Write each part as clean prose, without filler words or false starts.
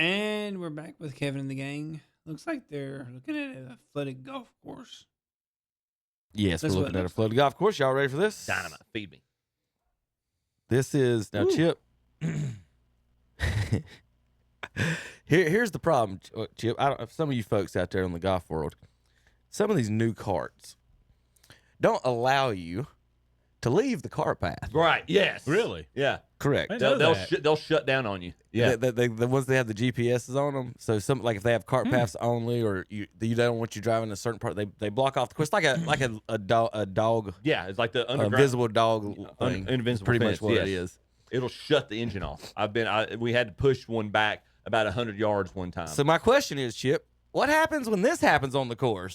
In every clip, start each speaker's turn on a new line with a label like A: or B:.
A: And we're back with Kevin and the gang. Looks like they're looking at a flooded golf course.
B: Yes,
A: That's
B: we're
A: what
B: looking
A: it
B: at a
A: looks
B: flooded golf course. Y'all ready for this?
C: Dynamite. Feed me.
B: This is now,
C: Ooh.
B: Chip. Here's the problem, Chip. Some of you folks out there in the golf world, some of these new carts don't allow you to leave the cart path.
C: Right. Yes.
D: Really?
C: Yeah.
B: Correct.
D: I know
C: They'll shut down on you. Yeah.
B: The ones that have the GPSs on them. So some like if they have cart paths only, or you don't want you driving a certain part, they block off the course like a dog.
C: Yeah. It's like the
B: A
C: underground.
B: invisible dog thing.
C: Invincible
B: Pretty
C: fence,
B: much what
C: yes.
B: it is.
C: It'll shut the engine off. We had to push one back about 100 yards one time.
B: So my question is, Chip, what happens when this happens on the course?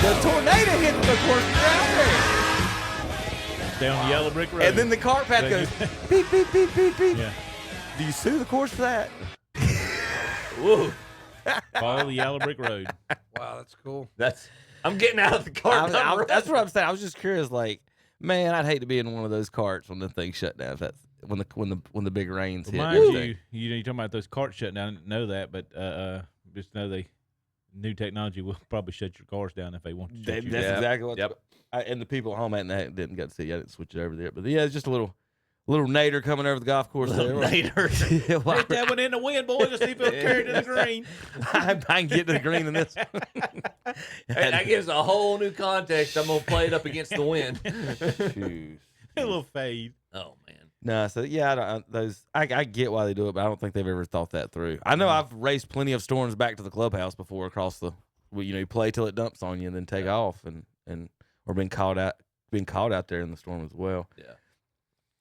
B: The tornado hits the course, you're out there.
D: Down the yellow brick road.
B: And then the cart path goes beep, beep, beep, beep, beep.
D: Yeah.
B: Do you sue the course for that?
C: Whoa.
D: Follow the yellow brick road.
A: Wow, that's cool.
C: I'm getting out of the car.
B: That's what I'm saying. I was just curious, like, man, I'd hate to be in one of those carts when the thing shut down. If that's when the big rains hit.
D: Mind you, you're talking about those carts shutting down. I didn't know that, but just know new technology will probably shut your cars down if they want to shut
B: That's
D: you down.
B: exactly what.
C: Yep.
B: And the people at home didn't get to see. I didn't switch it over there, but yeah, it's just a little nader coming over the golf course there.
C: Later.
B: Yeah, well,
D: Hit that one in the wind, boys. Let's see if it'll carry to the green.
B: I can get to the green in this.
C: Hey, that gives a whole new context. I'm gonna play it up against the wind.
B: Shoes.
D: A little fade.
C: Oh man.
B: No, so yeah, I get why they do it, but I don't think they've ever thought that through. I know I've raced plenty of storms back to the clubhouse before across you play till it dumps on you and then take off or been caught out there in the storm as well.
C: Yeah.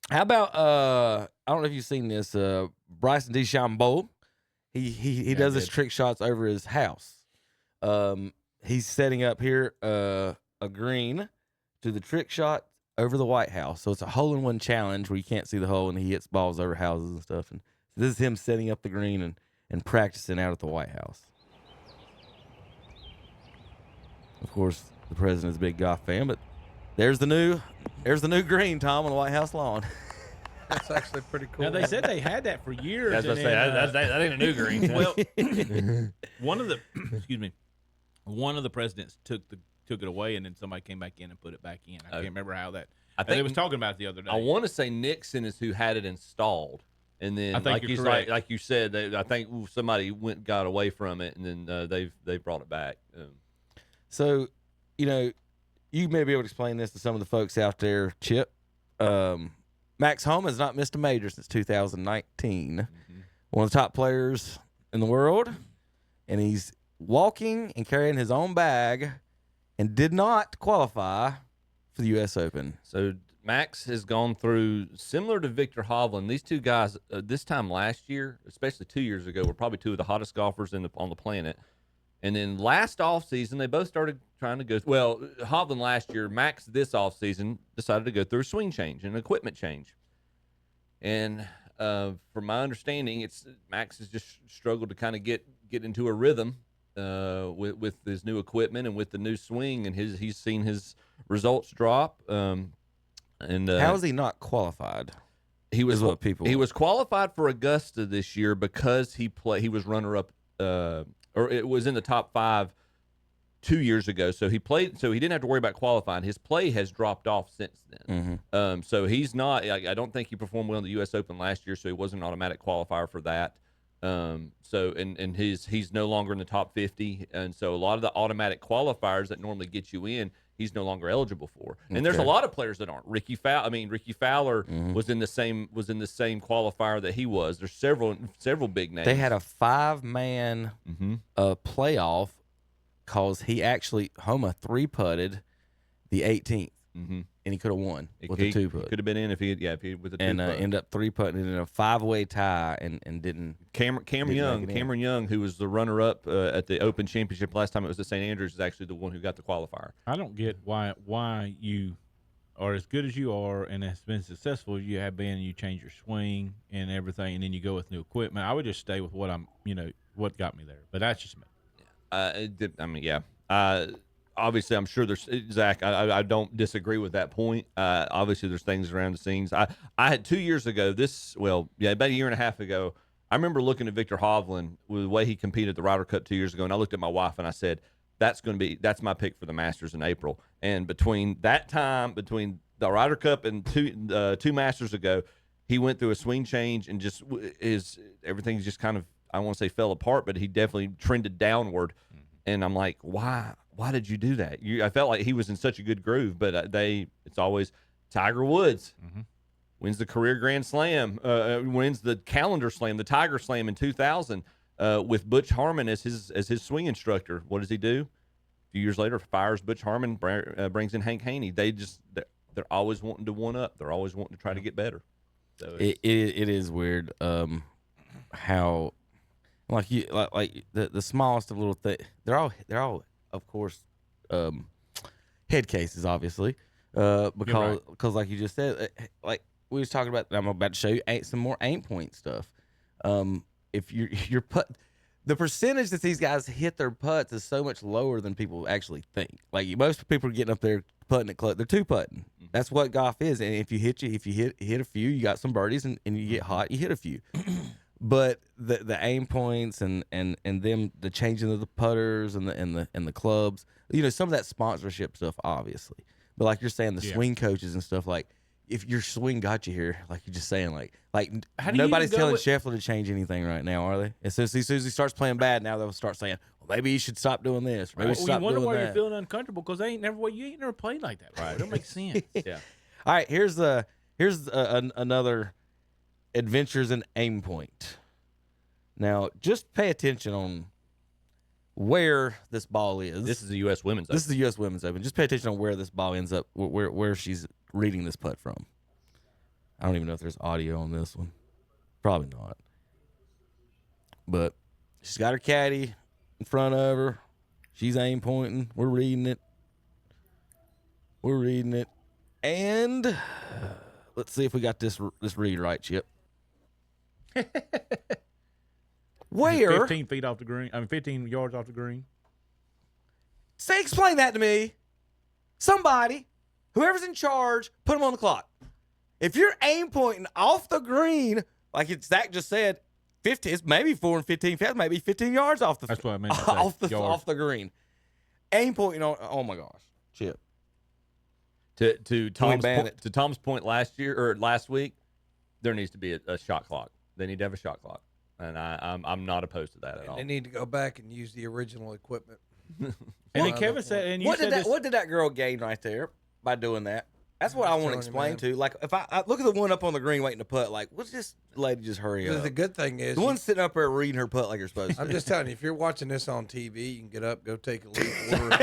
B: How about I don't know if you've seen this Bryson DeChambeau. He does his trick shots over his house. He's setting up here a green to the trick shot over the White House. So it's a hole-in-one challenge where you can't see the hole and he hits balls over houses and stuff. And this is him setting up the green and practicing out at the White House. Of course, the president's a big golf fan, but there's the new green, Tom, on the White House lawn.
A: That's actually pretty cool.
D: Now, they said they had that for years.
C: That's what I say. That ain't a new green.
D: Well, one of the presidents took it away, and then somebody came back in and put it back in. I can't remember how that.
C: I think
D: they was talking about it the other day.
C: I want to say Nixon is who had it installed, and then
D: I think you're correct.
C: like you said, I think somebody got away from it, and then they've brought it back.
B: So, you may be able to explain this to some of the folks out there, Chip. Max Homa has not missed a major since 2019.
C: Mm-hmm.
B: One of the top players in the world, and he's walking and carrying his own bag and did not qualify for the U.S. Open.
C: So Max has gone through similar to Victor Hovland. These two guys, this time last year, especially 2 years ago, were probably two of the hottest golfers on the planet. And then last offseason, they both started trying to go. Well, Hovland last year, Max this offseason decided to go through a swing change and an equipment change. And from my understanding, Max has just struggled to kind of get into a rhythm with his new equipment and with the new swing, and he's seen his results drop. And
B: how is he not qualified?
C: He was qualified for Augusta this year because he was runner up. Or it was in the top 5 2 years ago. So he played. So he didn't have to worry about qualifying. His play has dropped off since then.
B: Mm-hmm.
C: So he's not. I don't think he performed well in the U.S. Open last year. So he wasn't an automatic qualifier for that. So he's no longer in the top 50. And so a lot of the automatic qualifiers that normally get you in, he's no longer eligible for. And there's a lot of players that aren't. Ricky Fowler was in the same qualifier that he was. There's several big names.
B: They had a 5-man playoff because Homa 3-putted the 18th, and he could have won with a 2-putt.
C: Could have been in if he with a 2-putt.
B: And end up 3-putting it in a 5-way tie and didn't.
C: Cameron Young, who was the runner-up at the Open Championship last time it was at St. Andrews, is actually the one who got the qualifier.
D: I don't get why you are as good as you are and has been successful as you have been, and you change your swing and everything, and then you go with new equipment. I would just stay with what got me there. But that's just me.
C: obviously, I'm sure there's Zach. I don't disagree with that point. Obviously, there's things around the scenes. I had 2 years ago. About a year and a half ago. I remember looking at Victor Hovland with the way he competed at the Ryder Cup 2 years ago, and I looked at my wife and I said, that's my pick for the Masters in April. And between the Ryder Cup and two Masters ago, he went through a swing change and just everything just kind of, I won't say fell apart, but he definitely trended downward. And I'm like, why did you do that? I felt like he was in such a good groove, but it's always Tiger Woods wins the career Grand Slam, wins the calendar slam, the Tiger Slam in 2000 with Butch Harmon as his swing instructor. What does he do? A few years later, fires Butch Harmon, brings in Hank Haney. They're always wanting to one up. They're always wanting to try to get better. So
B: it is weird how like the smallest of little things. They're all of course head cases, obviously, because like you just said, like we was talking about. I'm about to show you some more Aimpoint stuff. If your putt, the percentage that these guys hit their putts is so much lower than people actually think. Like most people are getting up there putting it close. They're two putting. That's what golf is. And if you hit a few, you got some birdies, and you get hot, you hit a few. But the aim points and them, the changing of the putters and the clubs, some of that sponsorship stuff, obviously. But like you're saying, the swing coaches and stuff, like if your swing got you here, like you're just saying, like nobody's telling Scheffler to change anything right now, are they? As soon as he starts playing bad, now they'll start saying, well, maybe you should stop doing this. Maybe
D: you wonder why you're feeling uncomfortable because you ain't never played like that. Right? It don't make sense.
C: Yeah.
B: All right, here's another Adventures in Aimpoint. Now, just pay attention on where this ball is.
C: This is the U.S. Women's Open.
B: This is the U.S. Women's Open. Just pay attention on where this ball ends up, where she's reading this putt from. I don't even know if there's audio on this one. Probably not. But she's got her caddy in front of her. She's aim pointing. We're reading it. And let's see if we got this read right, Chip. Where?
D: 15 feet off the green. 15 yards off the green.
B: Explain that to me. Somebody, whoever's in charge, put them on the clock. If you're aim pointing off the green, like Zach just said, 15, it's maybe 4 and 15 feet, maybe 15 yards off the.
D: That's what I meant.
B: Off the green. Aim pointing on. Oh my gosh, Chip.
C: To Tom's point last week, there needs to be a shot clock. They need to have a shot clock, and I'm not opposed to that at all.
E: They need to go back and use the original equipment.
D: And then Kevin said, and you
B: what did that girl gain right there by doing that? That's what I want to explain to. Like, if I look at the one up on the green waiting to putt, like, what's this lady just hurry up?
E: The good thing is,
B: the one sitting up there reading her putt like you're supposed to.
E: I'm just telling you, if you're watching this on TV, you can get up, go take a leak, order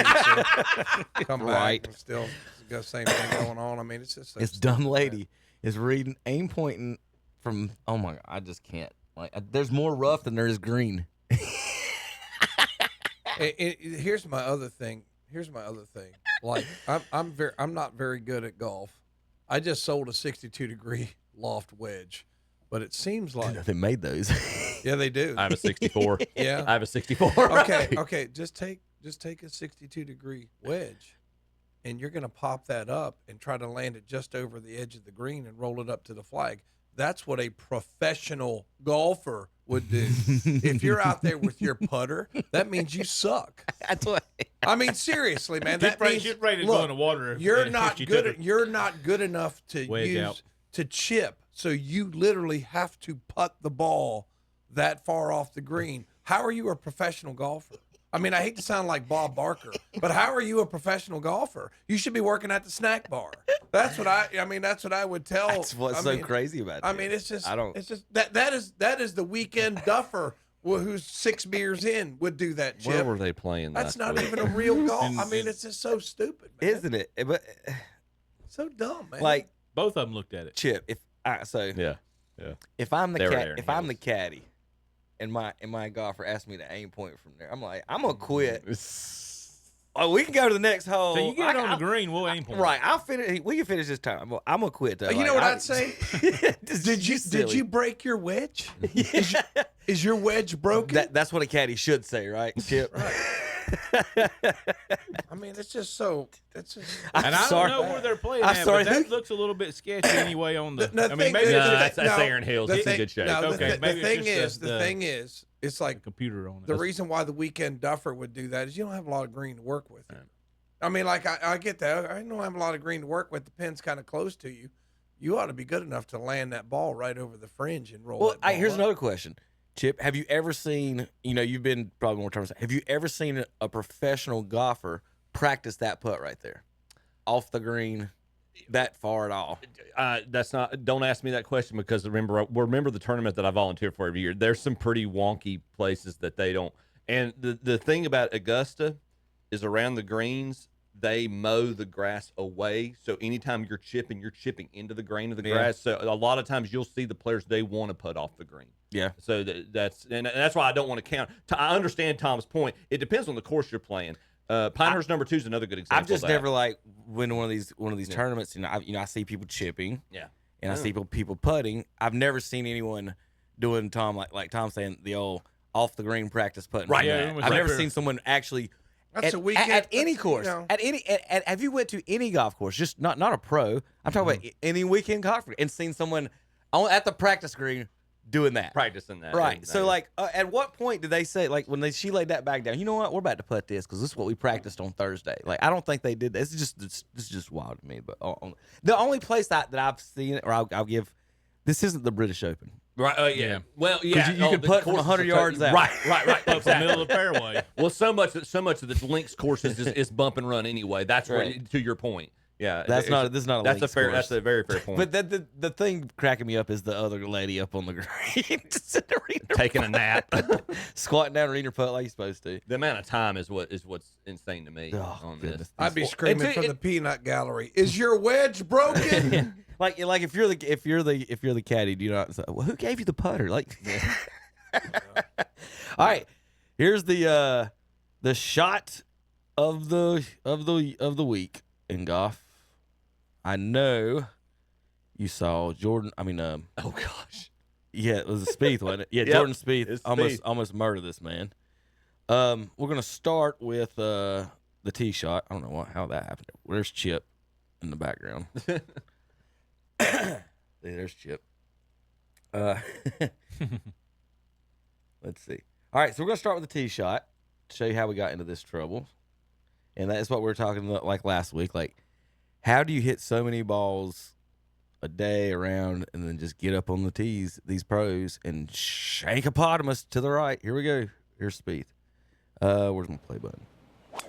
E: come back, and still got the same thing going on. I mean, it's just
B: this dumb lady is reading aim pointing from. Oh my god, I just can't. Like, there's more rough than there is green.
E: Here's my other thing. Like, I'm not very good at golf. I just sold a 62-degree loft wedge, but it seems like
B: they made those.
E: Yeah, they do.
C: I have a 64.
E: Yeah,
C: I have a 64.
E: Okay. Just take a 62-degree wedge, and you're gonna pop that up and try to land it just over the edge of the green and roll it up to the flag. That's what a professional golfer would do. If you're out there with your putter, that means you suck.
B: That's what.
E: I mean, seriously, man. That means
D: get ready to go in the water.
E: You're not good. You're not good enough to to chip. So you literally have to putt the ball that far off the green. How are you a professional golfer? I mean, I hate to sound like Bob Barker, but how are you a professional golfer? You should be working at the snack bar. That's what I would tell.
B: That's what's so crazy about it.
E: I mean, it's just that is the weekend duffer who's 6 beers in would do that, Chip.
C: Where were they playing?
E: That's not even a real golf. I mean, it's just so stupid, man.
B: Isn't it? But
E: so dumb, man.
B: Like,
D: both of them looked at it.
B: Chip, if I'm the caddy, and my golfer asked me to aim point from there, I'm like, I'm gonna quit. Oh, we can go to the next hole.
D: So you get it on the green, we'll aim point.
B: Right, I'll finish. We can finish this time. I'm gonna quit though.
E: You know what I'd say? Did you break your wedge? Is your wedge broken?
B: That's what a caddy should say, right, Chip?
E: Right. I mean, it's just so. It's just.
D: And I
B: sorry.
D: don't know where they're playing
B: I'm
D: at,
B: sorry.
D: but that looks a little bit sketchy anyway on the.
E: The
D: I mean,
E: thing
D: maybe
E: is-
C: No,
D: it's just
C: that's
E: no,
C: Aaron Hills.
E: the
C: He's in
E: thing-
C: good shape.
E: No,
D: Okay,
E: the
D: maybe it's
E: thing
D: just
E: is, the thing is, it's
D: the
E: like
D: computer on it.
E: the reason why the weekend duffer would do that is you don't have a lot of green to work with. I mean, like I get that. I don't have a lot of green to work with. The pin's kind of close to you. You ought to be good enough to land that ball right over the fringe and roll.
B: Well,
E: that ball
B: here's
E: up.
B: another question. Chip, have you ever seen, you've been probably more times, have you ever seen a professional golfer practice that putt right there? Off the green, that far at all?
C: That's not. Don't ask me that question because remember the tournament that I volunteer for every year. There's some pretty wonky places that they don't. And the thing about Augusta is around the greens, they mow the grass away. So anytime you're chipping into the grain of the grass. So a lot of times you'll see the players, they want to putt off the green.
B: Yeah.
C: So that's why I don't want to count. I understand Tom's point. It depends on the course you're playing. Pinehurst number 2 is another good example.
B: I've just
C: of that.
B: never when one of these tournaments, I see people chipping.
C: Yeah.
B: And I see people putting. I've never seen anyone doing Tom like Tom saying the old off the green practice putting.
C: Right.
D: Yeah,
B: I've never seen someone actually
E: That's a weekend
B: at any course. Have you went to any golf course? Just not a pro. I'm talking about any weekend golf and seen someone at the practice green doing that.
C: practicing that.
B: Right.
C: And
B: So, at what point did they say, when she laid that bag down, you know what, we're about to putt this because this is what we practiced on Thursday. Like, I don't think they did. This is just wild to me. But the only place that I've seen it, or I'll give, this isn't the British Open.
C: Right. Yeah. Well, yeah.
B: You can putt from 100 yards out.
C: Right.
D: Up
C: Exactly.
D: the middle of the fairway.
C: Well, so much of the links courses is bump and run anyway. That's
B: Right.
C: to your point. Yeah.
B: This is not a
C: That's a
B: links
C: fair.
B: course.
C: That's a very fair point.
B: But the thing cracking me up is the other lady up on the green just sitting there reading her
C: Taking a nap.
B: squatting down, reading her putt like you're supposed to.
C: The amount of time is what's insane to me
B: Oh,
C: on this.
B: goodness.
E: I'd be screaming
C: It's-
E: from the peanut gallery. Is your wedge broken?
B: Like if you're the caddy, do you not say, well, who gave you the putter? Like, all right, here's the shot of the week in golf. I know you saw Jordan. I mean,
C: Oh gosh.
B: yeah, it was a Spieth, wasn't it? Yeah,
C: Yep,
B: Jordan Spieth
C: it's
B: almost murdered this man. We're gonna start with the tee shot. I don't know how that happened. Where's Chip in the background? There's Chip. Let's see. All right, so we're gonna start with the tee shot. Show you how we got into this trouble, and that's what we were talking about like last week. Like, how do you hit so many balls a day around and then just get up on the tees, these pros, and shank a potamus to the right? Here we go. Here's Spieth. Where's my play button?
F: Got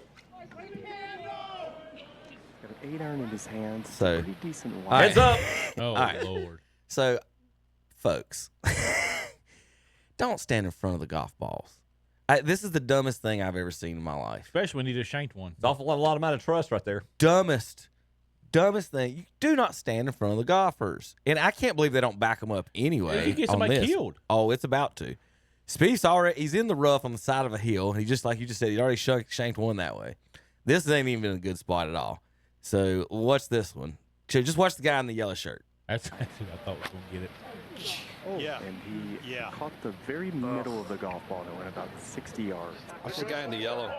F: an 8-iron in his hand.
B: So,
F: Pretty decent
B: all right.
C: Heads up.
D: Oh,
B: right.
D: Lord.
B: So, folks, don't stand in front of the golf balls. This is the dumbest thing I've ever seen in my life.
D: Especially when you just shanked one.
C: It's awful lot amount of trust right there.
B: Dumbest thing. You do not stand in front of the golfers. And I can't believe they don't back them up anyway.
D: You get
B: on
D: somebody
B: this.
D: killed.
B: Oh, it's about to. Spieth's he's in the rough on the side of a hill. He just, like you just said, he already shanked one that way. This ain't even a good spot at all. So watch this one. Just watch the guy in the yellow shirt.
D: That's what I thought was going to get it.
F: Oh, and he caught the very middle of the golf ball that went about 60 yards.
G: That's the guy in the yellow.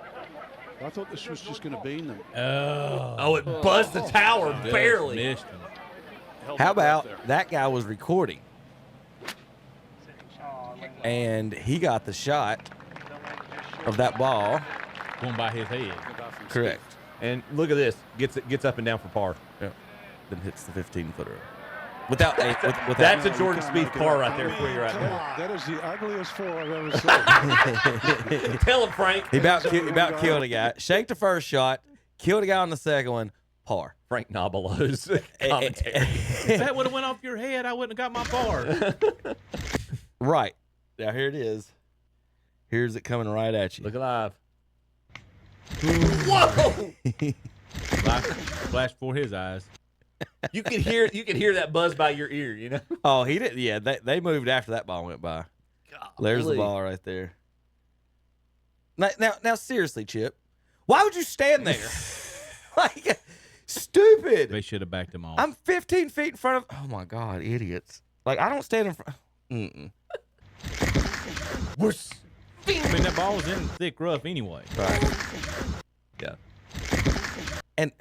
G: I thought this was just going to bean them.
C: Oh, it buzzed the tower barely.
D: Missed him.
B: How about that guy was recording, and he got the shot of that ball.
D: Going by his head.
B: Correct.
C: And look at this. Gets up and down for par.
B: Yeah. Then hits the 15-footer. Without
C: That's a Jordan Spieth par right there for you right now.
G: That is the ugliest four I've ever seen.
C: Tell him, Frank.
B: He about killed a guy. Shanked the first shot, killed a guy on the second one. Par.
C: Frank Nobelo's commentary.
D: If that would have went off your head, I wouldn't have got my bar.
B: Right. Now here it is. Here's it coming right at you.
C: Look alive. Whoa!
D: Flash before his eyes.
C: You could hear that buzz by your ear, you know?
B: Oh, he did. Yeah, they moved after that ball went by. There's the
C: Golly.
B: ball right there. Now, seriously, Chip, why would you stand there? Like, stupid.
D: They should have backed him off.
B: I'm 15 feet in front of. Oh my God, idiots! Like, I don't stand in front.
D: I mean, that ball's in thick rough anyway.
B: Right.
C: Yeah.
B: And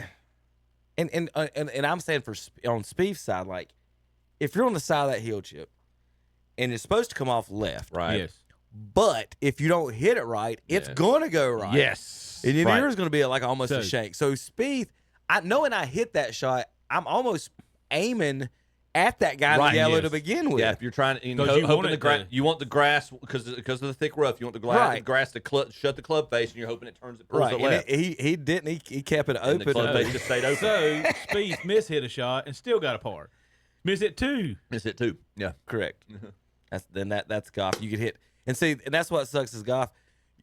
B: I'm saying on Spieth's side, like if you're on the side of that heel chip and it's supposed to come off left,
C: Right.
D: Yes.
B: but if you don't hit it right, it's
C: Yeah.
B: gonna go right.
C: Yes.
B: And your
C: Right.
B: ear is gonna be like almost a
D: So-
B: shank. So Spieth, knowing I hit that shot, I'm almost aiming at that guy in
C: Right,
B: the yellow
C: yes.
B: to begin with.
C: Yeah, if you're trying to, you know,
D: 'Cause you
C: hoping
D: want
C: the
D: it
C: grass,
D: to-
C: you want the grass because of the thick rough. You want the
B: Right.
C: grass to shut the club face, and you're hoping it pulls
B: Right.
C: it
B: And
C: left.
B: he didn't. He kept it
C: And the
B: open.
C: club face just stayed open.
D: So Spieth mishit a shot and still got a par. Miss it 2.
C: That's it too. Yeah.
B: Correct. That's golf. You could hit and see, and that's what sucks is golf.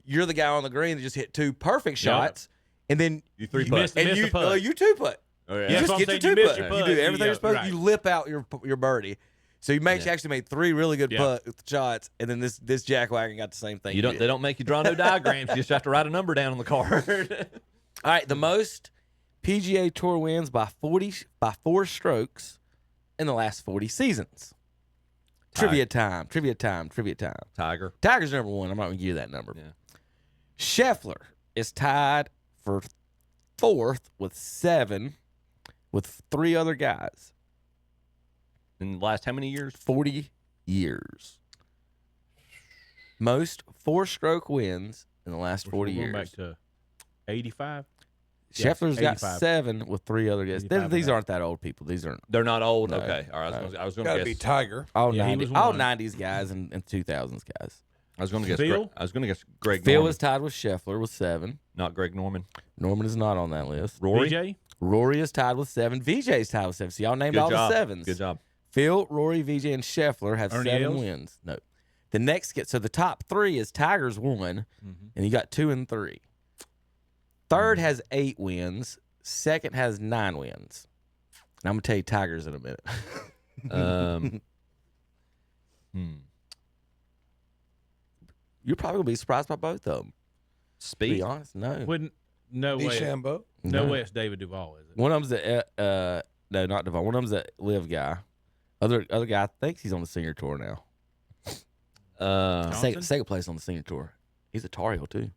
B: You're the guy on the green that just hit 2 perfect shots, and then
C: You three
D: You
C: putt.
D: missed
B: and
D: the
B: you
D: putt.
B: you 2-putt.
C: Oh, yeah.
D: Yeah,
B: You
D: that's
B: just
D: what I'm
B: get
D: saying.
B: your
D: You
B: 2
D: missed
B: putt.
D: your
B: You
D: putt.
B: do
D: You-
B: everything
D: yeah,
B: you're supposed.
D: right.
B: You lip out your birdie. So you actually made 3 really good
D: Yeah.
B: shots, and then this jackwagon got the same thing.
C: You don't.
B: did.
C: They don't make you draw no diagrams. You just have to write a number down on the card.
B: All right, the most PGA Tour wins by 4 strokes in the last 40 seasons. Trivia time.
C: Tiger.
B: Tiger's number 1. I'm not going to give you that number.
C: Yeah.
B: Scheffler is tied for 4th with 7 with 3 other guys.
C: In the last how many years?
B: 40 years. Most 4-stroke wins in the last 40
D: We're
B: years.
D: going back to 85.
B: Scheffler's got
D: 85.
B: 7 with 3 other guys.
D: 85
B: These
D: and
B: aren't that old people. These aren't
C: They're not old.
B: No.
C: Okay. All right. I was going
E: Got
C: to
E: to be
C: guess.
E: Tiger.
B: all
D: Yeah, he
B: 90,
D: was
B: all
D: one.
B: 90s guys and 2000s guys.
C: I was going to guess.
D: Phil?
C: I was going to guess Greg
B: Phil
C: Norman.
B: is tied with Scheffler with 7.
C: Not Greg Norman.
B: Norman is not on that list.
C: Rory.
D: BJ?
B: Rory is tied with 7. VJ's tied with 7. So y'all named
C: Good
B: all
C: job.
B: the 7s.
C: Good job.
B: Phil, Rory, VJ, and Scheffler have
D: Ernie
B: 7
D: Els?
B: wins. No. The next so the top 3 is Tiger's 1, and you got 2 and 3. Third has 8 wins. Second has 9 wins. And I'm gonna tell you Tiger's in a minute. You're probably gonna be surprised by both of them. To be
C: Speed.
B: honest, no.
D: Wouldn't, no way.
E: DeChambeau.
D: No way it's David Duval, is it?
B: One of them's the no, not Devon. One of them's a live guy. Other guy thinks he's on the senior tour now.
D: Johnson?
B: Second place on the senior tour. He's a Tar Heel too.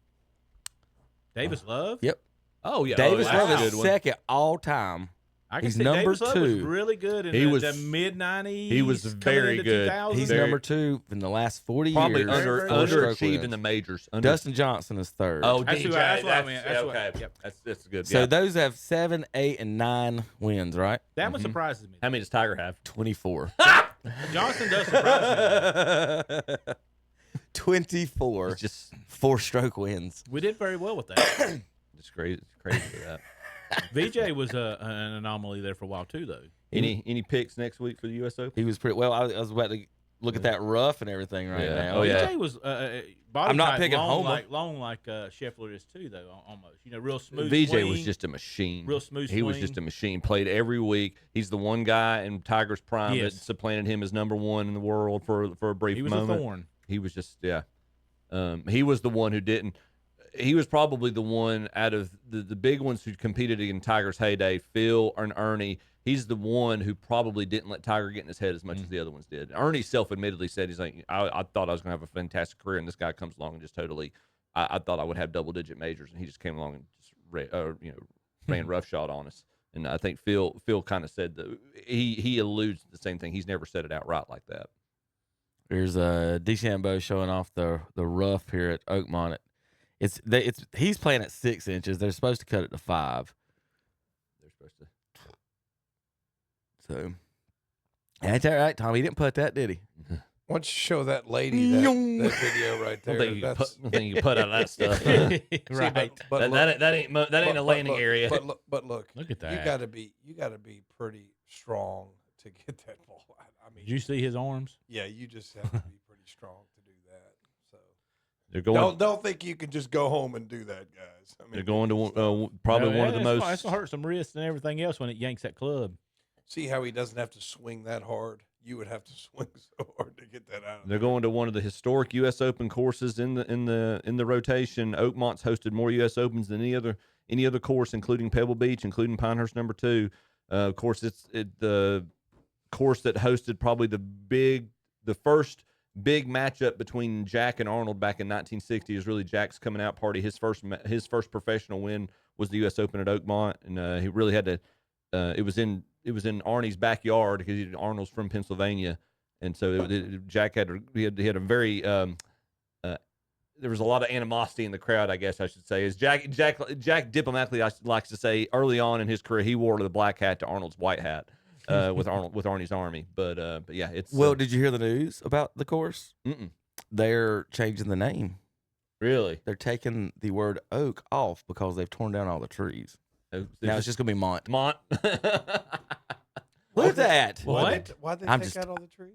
D: Davis Love?
B: Yep.
C: Oh yeah.
B: Davis
C: that's
B: Love
C: a
B: is
C: good one.
B: second all time.
D: I can
B: He's
D: see
B: number
D: Davis Love was
B: 2.
D: really good in
C: He was-
D: the mid-90s.
C: he was very good.
B: He's
C: Very-
B: number 2 in the last 40
C: Probably
B: years.
C: under
D: Very
B: Four-stroke
C: underachieved
B: wins.
C: in the majors.
B: Dustin Johnson is 3rd.
C: Oh,
D: That's
C: DJ.
D: who I meant. That's what-
C: okay.
D: yep.
C: That's good.
B: so
C: yeah.
B: those have 7, 8, and 9 wins, right?
D: That one surprises me.
C: How many does Tiger have?
B: 24.
D: Johnson does surprise me.
B: 24.
C: It's just
B: 4-stroke wins.
D: We did very well with that.
C: just crazy. It's crazy for that.
D: VJ was an anomaly there for a while, too, though.
C: Any picks next week for the U.S. Open?
B: He was pretty well. I was about to look at that rough and everything right
C: Yeah.
B: now.
C: Oh, yeah.
D: VJ was body
B: I'm not
D: type
B: picking
D: long
B: Homa.
D: long like Scheffler is, too, though, almost. You know, real smooth
C: VJ
D: swing.
C: was just a machine.
D: Real smooth
C: He was
D: swing.
C: just a machine. Played every week. He's the one guy in Tiger's prime
D: Yes.
C: that supplanted him as number 1 in the world for a brief
D: He was
C: moment.
D: a thorn.
C: He was just he was the one who didn't. He was probably the one out of the big ones who competed in Tiger's heyday, Phil and Ernie. He's the one who probably didn't let Tiger get in his head as much as the other ones did. Ernie self-admittedly said, he's like, I thought I was going to have a fantastic career, and this guy comes along and just totally, I thought I would have double-digit majors, and he just came along and just ran roughshod on us. And I think Phil kind of said that he alludes to the same thing. He's never said it outright like that.
B: There's DeChambeau showing off the rough here at Oakmont. He's playing at 6 inches. They're supposed to cut it to 5.
C: They're supposed to.
B: So that's all right, Tom. He didn't put that, did he?
E: Why don't you show that lady that video right
C: I
E: there?
C: don't think you can put out of that stuff.
D: Right.
C: That ain't a landing area.
E: But look,
D: Look at that.
E: You got to be pretty strong to get that ball out. I mean,
D: Did you see his arms?
E: yeah, you just have to be pretty strong to do that. So
C: They're going.
E: don't think you can just go home and do that, guys. I mean,
C: They're going to probably one of the most.
D: It's gonna hurt some wrists and everything else when it yanks that club.
E: see how he doesn't have to swing that hard. You would have to swing so hard to get that out.
C: They're going to one of the historic U.S. Open courses in the rotation. Oakmont's hosted more U.S. Opens than any other course, including Pebble Beach, including Pinehurst No. 2. Of course, it's the course that hosted probably the first big matchup between Jack and Arnold back in 1960 is really Jack's coming out party. His first professional win was the U.S. Open at Oakmont, and he really had to. It was in Arnie's backyard because Arnold's from Pennsylvania, and so Jack had a very there was a lot of animosity in the crowd, I guess I should say. As Jack diplomatically likes to say, early on in his career, he wore the black hat to Arnold's white hat with Arnie's Army. But yeah, it's
B: did you hear the news about the course? They're changing the name.
C: Really?
B: They're taking the word oak off because they've torn down all the trees. Now it's just gonna be Mont.
C: Mont.
B: Look at that.
D: What?
E: Why'd they
B: I'm
E: take
B: just-
E: out all the trees?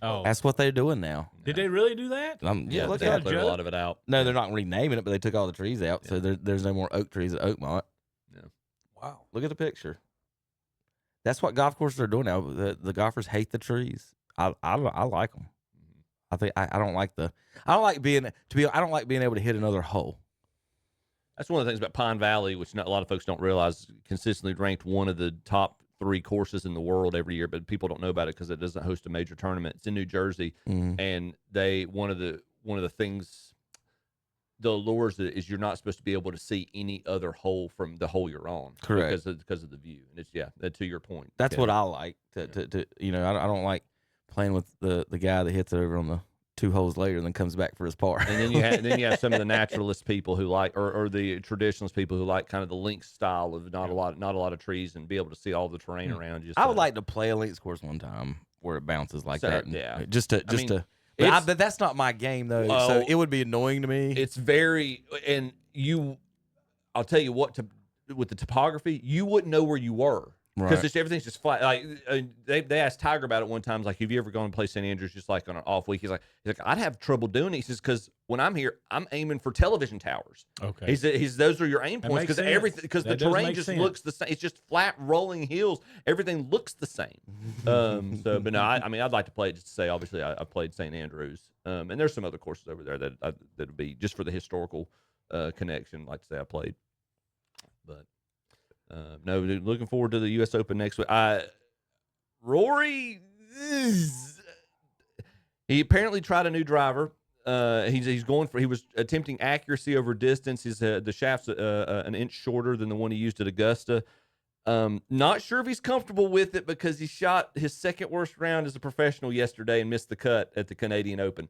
D: Oh,
B: That's what they're doing now.
D: did they really do that?
C: Yeah,
B: look
C: they
B: at it.
C: cleared a lot of it out.
B: No, they're not renaming it, but they took all the trees out, so there's no more oak trees at Oakmont.
E: Wow.
B: Look at the picture. That's what golf courses are doing now. The golfers hate the trees. I like them. I think I don't like being able to hit another hole.
C: That's one of the things about Pine Valley, which not a lot of folks don't realize, consistently ranked one of the top 3 courses in the world every year, but people don't know about it because it doesn't host a major tournament. It's in New Jersey, and one of the things, the allures is you're not supposed to be able to see any other hole from the hole you're on,
B: correct?
C: Because of the view, and it's to your point.
B: That's what I like. I don't like playing with the guy that hits it over on the 2 holes later and then comes back for his par.
C: And then you have some of the naturalist people who like, or the traditionalist people who like kind of the links style of not a lot of trees and be able to see all the terrain around you.
B: I would like to play a links course one time where it bounces like that.
C: Yeah,
B: But that's not my game though. So it would be annoying to me.
C: It's very, and I'll tell you what, with the topography, you wouldn't know where you were. Because everything's just flat. Like they asked Tiger about it one time. Like, have you ever gone and play St. Andrews just like on an off week? He's like, I'd have trouble doing it. He says, because when I'm here, I'm aiming for television towers.
D: Okay.
C: He's those are your aim points because the terrain just looks the same. It's just flat rolling hills. Everything looks the same. But no, I mean, I'd like to play it just to say. Obviously, I played St. Andrews, and there's some other courses over there that would be just for the historical connection. Like to say I played, but. No, looking forward to the U.S. Open next week. Rory, he apparently tried a new driver. He was attempting accuracy over distance. The shaft's an inch shorter than the one he used at Augusta. Not sure if he's comfortable with it because he shot his second worst round as a professional yesterday and missed the cut at the Canadian Open.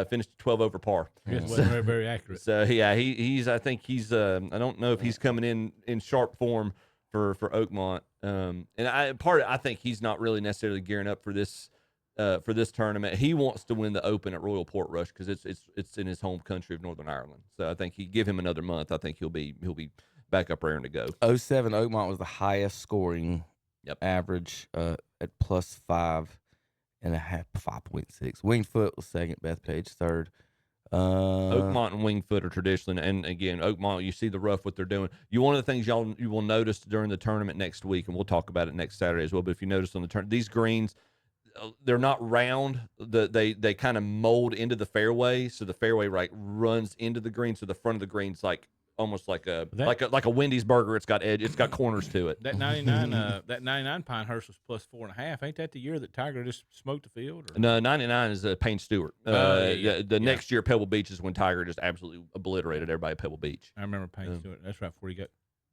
C: Finished 12 over par.
D: It wasn't very, very accurate.
C: So yeah, I think he's I don't know if he's coming in sharp form for Oakmont. I think he's not really necessarily gearing up for this tournament. He wants to win the Open at Royal Portrush because it's in his home country of Northern Ireland. So I think you give him another month. I think he'll be back up raring to go.
B: 07 Oakmont was the highest scoring average at plus 5.5, 5.6. Wingfoot was second, Bethpage third.
C: Oakmont and Wingfoot are traditionally, and again, Oakmont, you see the rough what they're doing. One of the things you will notice during the tournament next week, and we'll talk about it next Saturday as well. But if you notice on the tournament, these greens, they're not round. They kind of mold into the fairway, so the fairway runs into the green, so the front of the green's like almost like a Wendy's burger. It's got corners to it.
D: That 99 Pinehurst was plus 4.5. Ain't that the year that Tiger just smoked the field? Or?
C: No, 99 is Payne Stewart. Next year, Pebble Beach is when Tiger just absolutely obliterated everybody at Pebble Beach.
D: I remember Payne Stewart. That's right before he got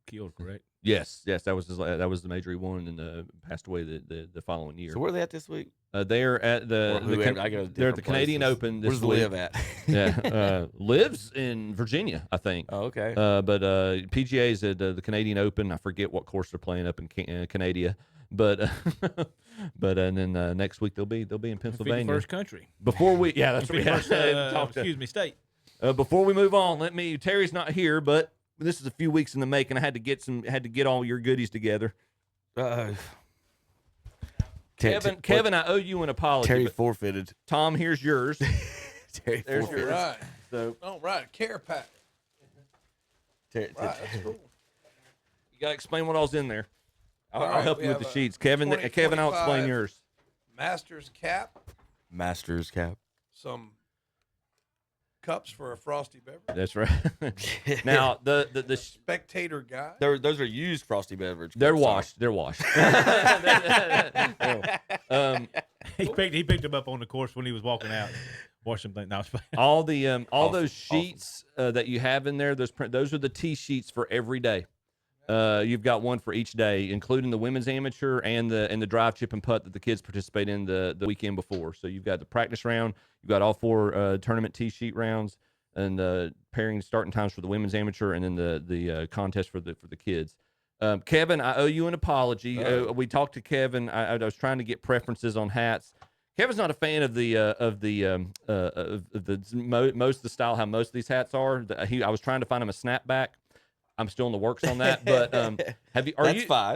D: killed, correct?
C: Yes, that was the major he won and passed away the following year.
B: So where are they at this week?
C: They're at they're at the Canadian Open this week.
B: Where's Liv at?
C: Yeah, lives in Virginia, I think.
B: Oh, okay.
C: But PGA is at the Canadian Open. I forget what course they're playing up in Canada, but and then next week they'll be in Pennsylvania.
D: First country.
C: Before we that's what we have
D: state.
C: Before we move on, Terry's not here, but this is a few weeks in the making. I had to get all your goodies together. Kevin, I owe you an apology.
B: Terry forfeited.
C: Tom, here's yours.
B: Terry
C: There's
B: forfeited.
C: yours.
E: Right.
C: So,
E: care pack.
B: Terry,
E: Right, that's cool.
C: you got to explain what all's in there. I'll
E: right,
C: help
E: we
C: you with
E: have
C: the
E: a
C: sheets. Kevin, I'll explain
E: 2025
C: yours.
E: Masters cap,
B: Masters cap.
E: some cups for a frosty beverage.
C: That's right. Now, the
E: Spectator guide.
B: Those are used frosty beverage.
C: they're
B: cups,
C: washed. They're washed.
D: He picked him up on the course when he was walking out. Watch him think. No,
C: all those sheets that you have in there. Those are the tee sheets for every day. You've got one for each day, including the women's amateur and the drive, chip, and putt that the kids participate in the weekend before. So you've got the practice round, you've got all 4 tournament tee sheet rounds, and pairing starting times for the women's amateur, and then the contest for the kids. Kevin, I owe you an apology. We talked to Kevin. I was trying to get preferences on hats. Kevin's not a fan of most of the style how most of these hats are. I was trying to find him a snapback. I'm still in the works on that. But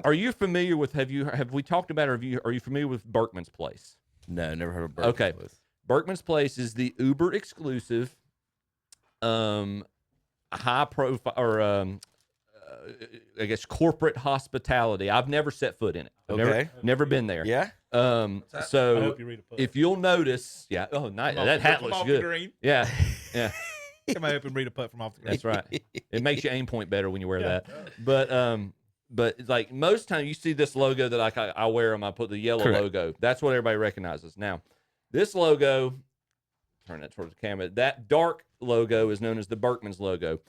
C: are you familiar with? Have we talked about? Are you familiar with Berkman's Place?
B: No, never heard of Berkman's Place.
C: Berkman's Place is the Uber exclusive, high profile or I guess corporate hospitality. I've never set foot in it. Never been there.
B: Yeah.
C: So if you'll notice, oh, nice. That hat looks good.
D: Green.
C: Yeah.
D: Come on up and read a putt from off the green.
C: That's right. It makes your Aimpoint better when you wear that. But like most times you see this logo that I wear them, I put the yellow logo. That's what everybody recognizes. Now, this logo, turn that towards the camera. That dark logo is known as the Berkman's logo.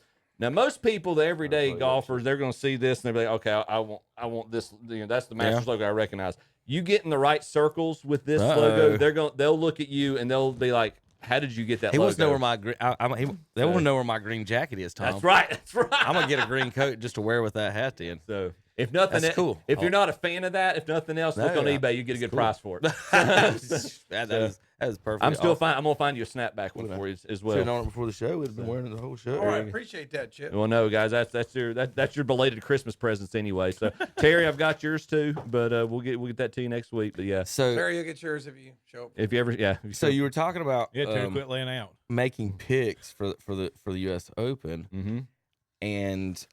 C: Now, most people, the everyday golfers, they're going to see this and they'll be like, okay, I want this. That's the Masters logo I recognize. You get in the right circles with this logo, they'll look at you and they'll be like, how did you get that logo?
B: He wants to know where my they want to know where my green jacket is, Tom.
C: That's right.
B: I'm gonna get a green coat just to wear with that hat then.
C: So if nothing,
B: that's cool.
C: If you're not a fan of that, if nothing else, look on eBay. You get a good price for it.
B: That is perfect.
C: I'm gonna find you a snapback one for you as well.
B: Should on it before the show. We've been wearing it the whole show.
E: All right, appreciate that, Chip.
C: Well, no, guys, that's your belated Christmas presents anyway. So Terry, I've got yours too, but we'll get that to you next week. But yeah,
B: so
E: Terry, you'll get yours if you show up.
C: If you ever,
B: So you were talking about
D: Terry, quit laying out.
B: Making picks for the U.S. Open, and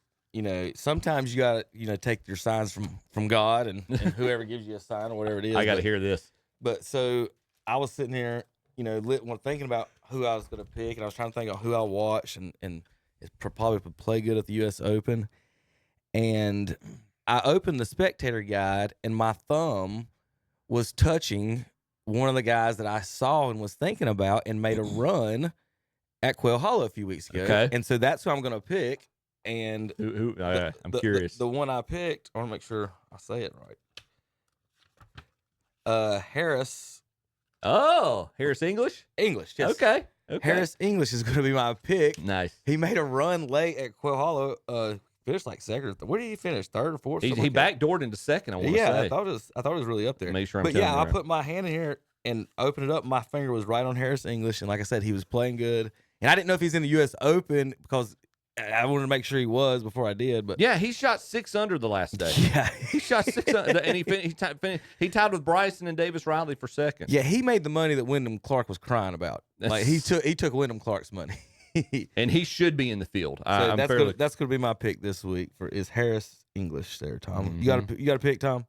B: sometimes you got to take your signs from God and whoever gives you a sign or whatever it is.
C: I got to hear this.
B: But so I was sitting here, thinking about who I was going to pick, and I was trying to think of who I watch and it probably would play good at the U.S. Open. And I opened the spectator guide, and my thumb was touching one of the guys that I saw and was thinking about and made a run at Quail Hollow a few weeks ago.
C: Okay.
B: And so that's who I'm going to pick. And
C: I'm curious.
B: The one I picked, I want to make sure I say it right. Harris.
C: Oh, Harris English?
B: English, yes.
C: Okay.
B: Harris English is going to be my pick.
C: Nice.
B: He made a run late at Quail Hollow. Finished like second. Where did he finish? Third or fourth?
C: He backdoored into second. I want to say.
B: I thought it was really up there.
C: Make sure
B: I put my hand in here and opened it up. My finger was right on Harris English, and like I said, he was playing good. And I didn't know if he's in the U.S. Open because I wanted to make sure he was before I did. But
C: yeah, he shot 6 under the last day.
B: Yeah,
C: he shot 6 under, and he tied with Bryson and Davis Riley for second.
B: Yeah, he made the money that Wyndham Clark was crying about. Like he took Wyndham Clark's money.
C: And he should be in the field.
B: So that's gonna be my pick this week is Harris English there, Tom. Mm-hmm. You got to pick, Tom.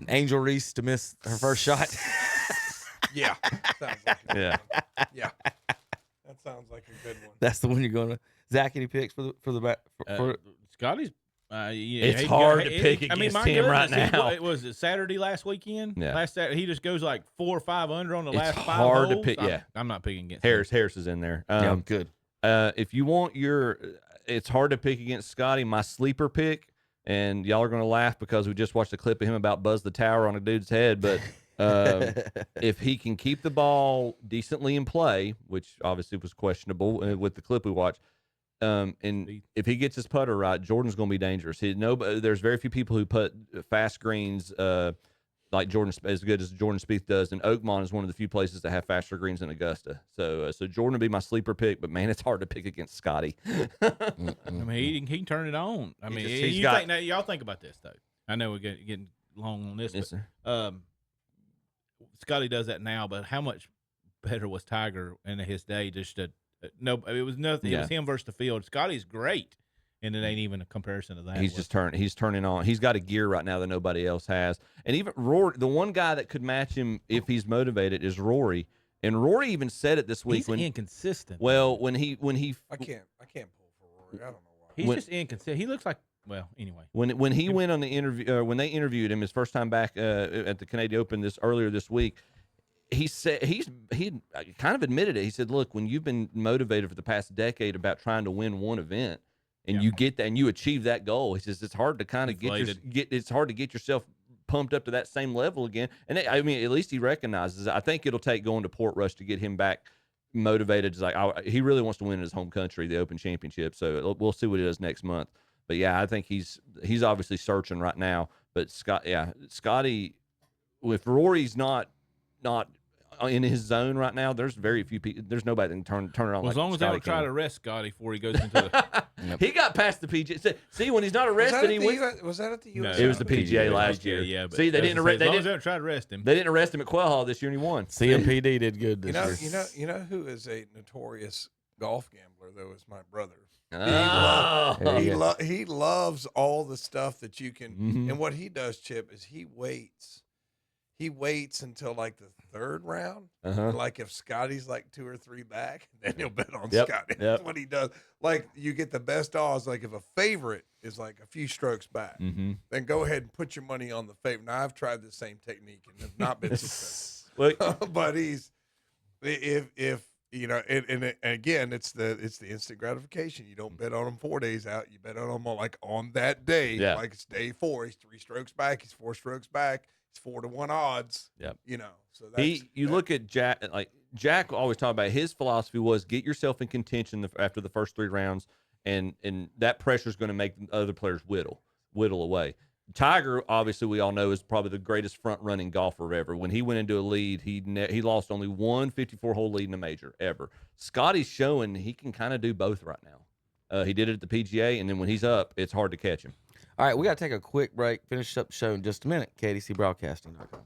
B: Angel Reese to miss her first shot.
E: Yeah. Sounds like it.
C: Yeah.
E: Yeah. That sounds like a good one.
B: That's the one you're going to. Zach, any picks for the back?
D: Scotty's.
C: It's hard to pick against him right now.
D: Was it Saturday last weekend?
C: Yeah.
D: Last Saturday, he just goes like 4 or 5 under on the last 5 holes.
C: Hard to pick. Yeah,
D: I'm not picking against
C: Harris.
D: him.
C: Harris is in there.
B: Good.
C: If you want it's hard to pick against Scotty. My sleeper pick, and y'all are going to laugh because we just watched a clip of him about Buzz the Tower on a dude's head. But if he can keep the ball decently in play, which obviously was questionable with the clip we watched. And if he gets his putter right, Jordan's going to be dangerous. There's very few people who put fast greens like Jordan as good as Jordan Spieth does, and Oakmont is one of the few places that have faster greens in Augusta. So Jordan would be my sleeper pick, but man, it's hard to pick against Scotty.
D: I mean, he can turn it on. I mean, y'all think about this though. I know we're getting long on this,
C: yes,
D: but Scotty does that now. But how much better was Tiger in his day? No, it was nothing.
C: Yeah.
D: It was him versus the field. Scotty's great, and it ain't even a comparison to that.
C: He's turning on. He's got a gear right now that nobody else has. And even Rory, the one guy that could match him if he's motivated is Rory. And Rory even said it this week.
D: He's inconsistent.
C: Well, when he
E: I can't pull for Rory. I don't know why.
D: He's just inconsistent. He looks like well, anyway.
C: When he went on the interview, when they interviewed him his first time back at the Canadian Open earlier this week, he said he kind of admitted it. He said, "Look, when you've been motivated for the past decade about trying to win one event, and you get that and you achieve that goal, he says it's hard to kind of it's hard to get yourself pumped up to that same level again." And I mean, at least he recognizes it. I think it'll take going to Portrush to get him back motivated. It's like he really wants to win in his home country, the Open Championship. So we'll see what he does next month. But yeah, I think he's obviously searching right now. But Scotty, if Rory's not in his zone right now, there's very few people. There's nobody that can turn it on.
D: Well, as long as they don't try to arrest Scotty before he goes into the.
C: He got past the PGA. See, when he's not arrested, he wins.
E: Was that at the US?
C: No, it was the PGA last year.
D: Yeah, but
C: see, they didn't arrest. They didn't
D: try to arrest him.
C: They didn't arrest him at Quail Hall this year, and he won.
B: CMPD did good this
E: year. You know who is a notorious golf gambler though? Is my brother. He loves all the stuff that you can. Mm-hmm. And what he does, Chip, is he waits until like the third round. Like if Scotty's like 2 or 3 back, then he'll bet on Scotty. That's what he does. Like you get the best odds. Like if a favorite is like a few strokes back, then go ahead and put your money on the favorite. Now I've tried the same technique and have not been successful. But if you know, and again, it's the instant gratification. You don't bet on him 4 days out. You bet on him like on that day. Yeah. Like it's day 4. He's 3 strokes back. He's 4 strokes back. It's 4-to-1 odds. Yep. You know, so
C: look at Jack. Like Jack always talked about his philosophy was get yourself in contention after the first 3 rounds, and that pressure is going to make other players whittle away. Tiger, obviously, we all know is probably the greatest front-running golfer ever. When he went into a lead, he lost only one 54-hole lead in a major ever. Scotty's showing he can kind of do both right now. He did it at the PGA, and then when he's up, it's hard to catch him.
B: All right, we got to take a quick break, finish up the show in just a minute. KDC Broadcasting.com.